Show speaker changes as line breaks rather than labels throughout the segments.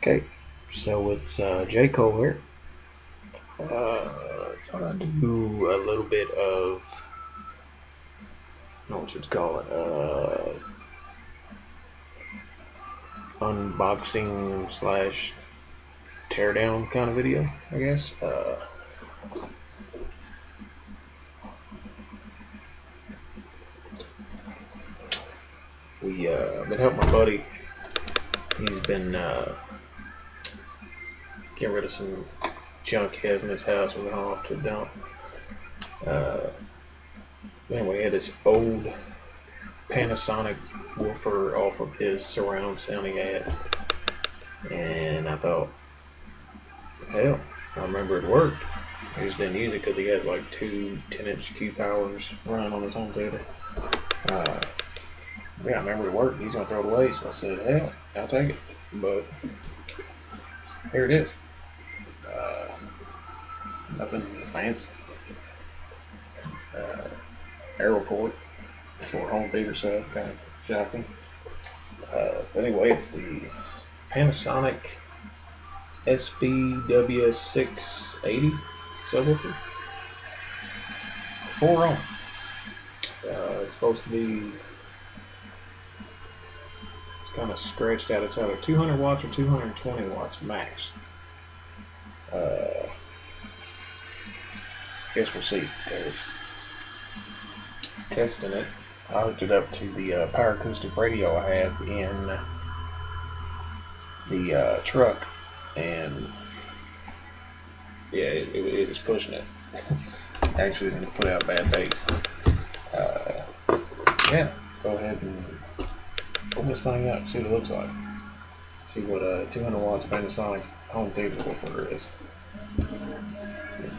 Okay, so it's J. Cole here. Thought I'd do a little bit of, I don't know what you'd call it, unboxing slash teardown kind of video, I guess. I've been helping my buddy. He's been getting rid of some junk he has in his house. We're going off to a dump. Anyway, he had this old Panasonic woofer off of his surround sound he had, and I thought, hell, I remember it worked. I just didn't use it because he has like two 10-inch Q powers running on his home theater. Yeah, I remember it worked. He's gonna throw it away, so I said, hell, I'll take it. But here it is. Nothing fancy. Aeroport for home theater sub, kind of shocking. But anyway, it's the Panasonic SBW680 subwoofer. 4 ohm. It's supposed to be, it's kind of stretched out. It's either 200 watts or 220 watts max. Guess we'll see, because testing it, I hooked it up to the power acoustic radio I have in the truck, and yeah, it was pushing it. Actually, didn't put out bad bass. Yeah, let's go ahead and open this thing up, see what it looks like. See what 200 watts Panasonic home theater woofer is.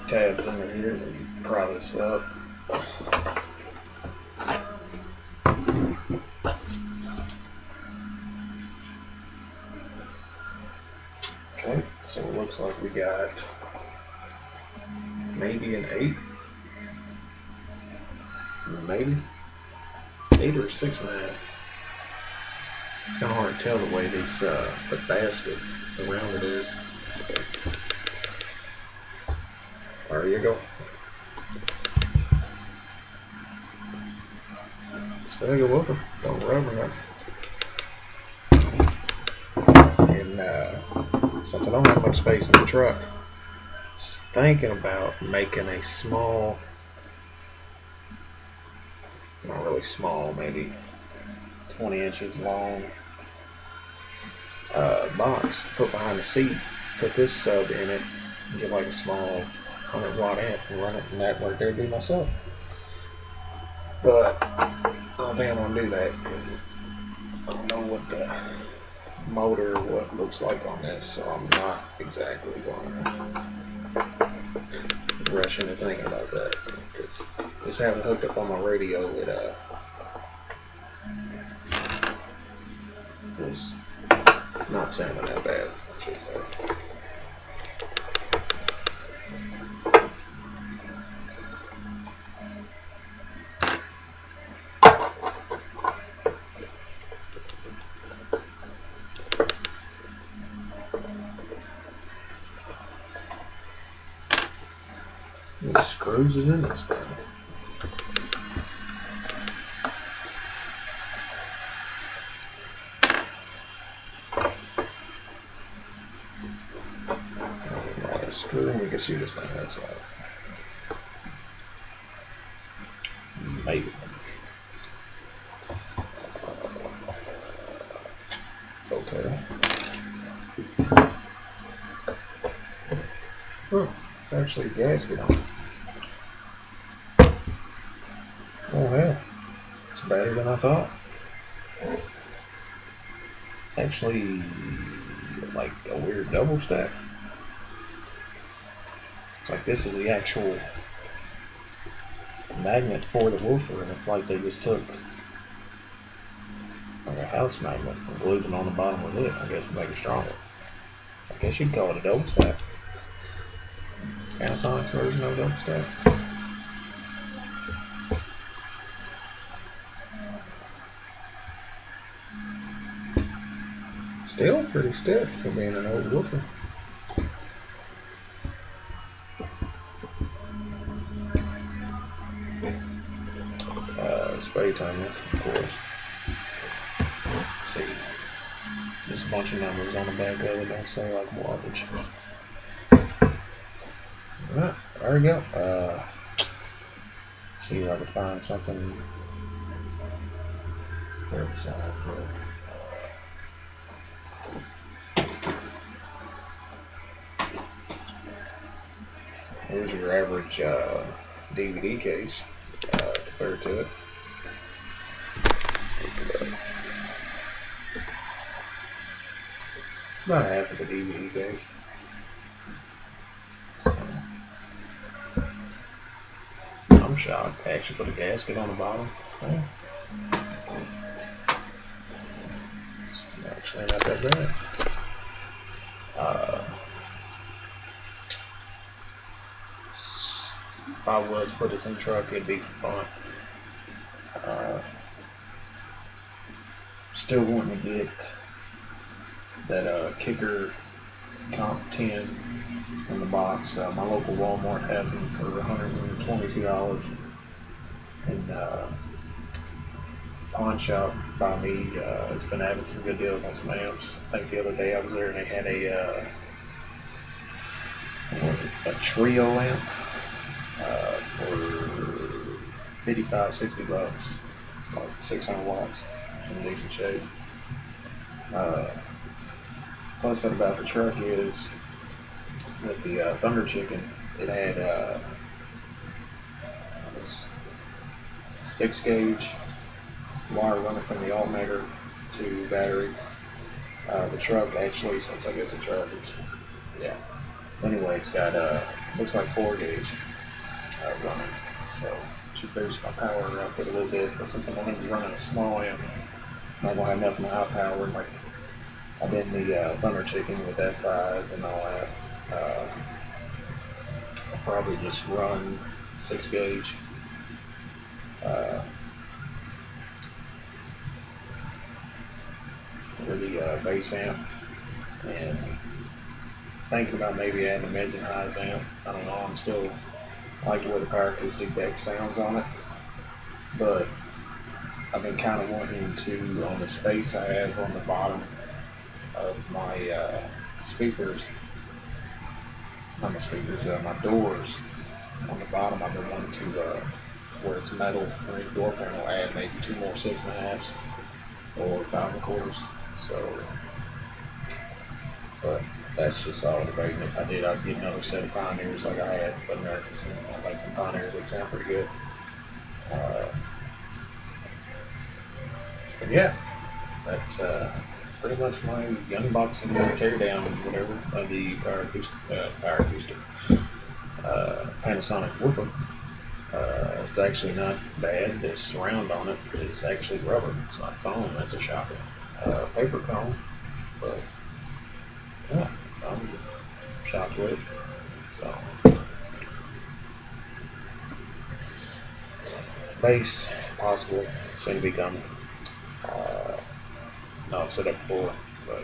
Tabs under here, let me pry this up. Okay, so it looks like we got maybe an 8, maybe 8 or 6.5. It's kind of hard to tell the way this the basket around it is. There you go. Still a woofer, don't rubber now. And since I don't have much space in the truck, just thinking about making a small, not really small, maybe 20 inches long box, put behind the seat, put this sub in it, and get like a small 100 watt amp and run it in that right there, do myself. But I don't think I'm gonna do that because I don't know what the motor what looks like on this, so I'm not exactly going to rush into thinking about that. Just having it hooked up on my radio, it was not sounding that bad, I should say. What screws is in this thing? Screw and we can see what this thing looks like. Maybe. Okay. Oh, it's actually a gasket on it. Oh hell, it's better than I thought. It's actually like a weird double stack. It's like this is the actual magnet for the woofer, and it's like they just took like a house magnet and glued it on the bottom with it, I guess, to make it stronger. So I guess you'd call it a double stack. Panasonic's version of a double stack. Still pretty stiff for being an old woofer. Spray timer, of course. Let's see, just a bunch of numbers on the back of it, don't say like wattage. Alright, there we go. See if I can find something. Where's here's your average DVD case compared to it. About half of the DVD case. I'm shocked. I actually put a gasket on the bottom. Yeah. It's actually not that bad. If I was to put this in the truck, it'd be for fun. Still wanting to get that Kicker Comp 10 in the box. My local Walmart has them for $122, and pawn shop by me has been having some good deals on some amps. I think the other day I was there and they had a what was it, a trio amp for $55-60. It's like 600 watts in decent shape. Plus that about the truck is with the Thunder Chicken, it had 6-gauge wire running from the alternator to battery. The truck actually, since I guess a truck, it's, yeah. Anyway, it's got looks like 4-gauge running, so it should boost my power output a little bit. But since I'm going to be running a small amp, I'm not going to have nothing high power like I did in the Thunder Chicken with F5s and all that. I'll probably just run 6-gauge. For the bass amp, and thinking about maybe adding a mids and highs amp. I don't know, I'm still like the way the Power Acoustic deck sounds on it, but I've been kind of wanting to, on the space I have on the bottom of my speakers, not my speakers, my doors on the bottom, I've been wanting to, where it's metal underneath the door panel, add maybe 2 more 6.5s or 5 1/4s. So, but that's just all debating. If I did, I'd get another set of Pioneers like I had, but Americans. I like the Pioneers; they sound pretty good. But yeah, that's pretty much my unboxing or teardown, whatever, of the Power Acoustic Panasonic woofer. It's actually not bad. The surround on it is actually rubber. It's not foam. That's a shocker. Paper cone, but yeah, I'm shocked with it. So, bass possible, soon to be coming. Not set up before, but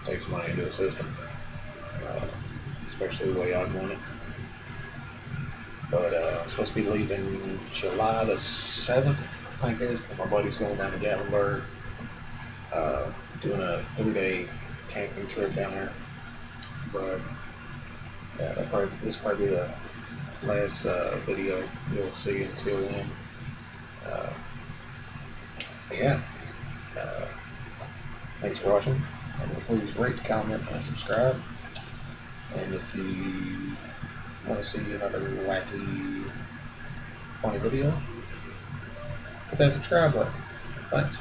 takes money into a system, especially the way I'd want it. But I'm supposed to be leaving July the 7th, I think it is. My buddy's going down to Gatlinburg, doing a 3-day camping trip down there. But yeah, this will probably be the last video you'll see until then. Yeah. Thanks for watching. And please rate, comment, and subscribe. And if you want to see another wacky, funny video, hit that subscribe button. Thanks.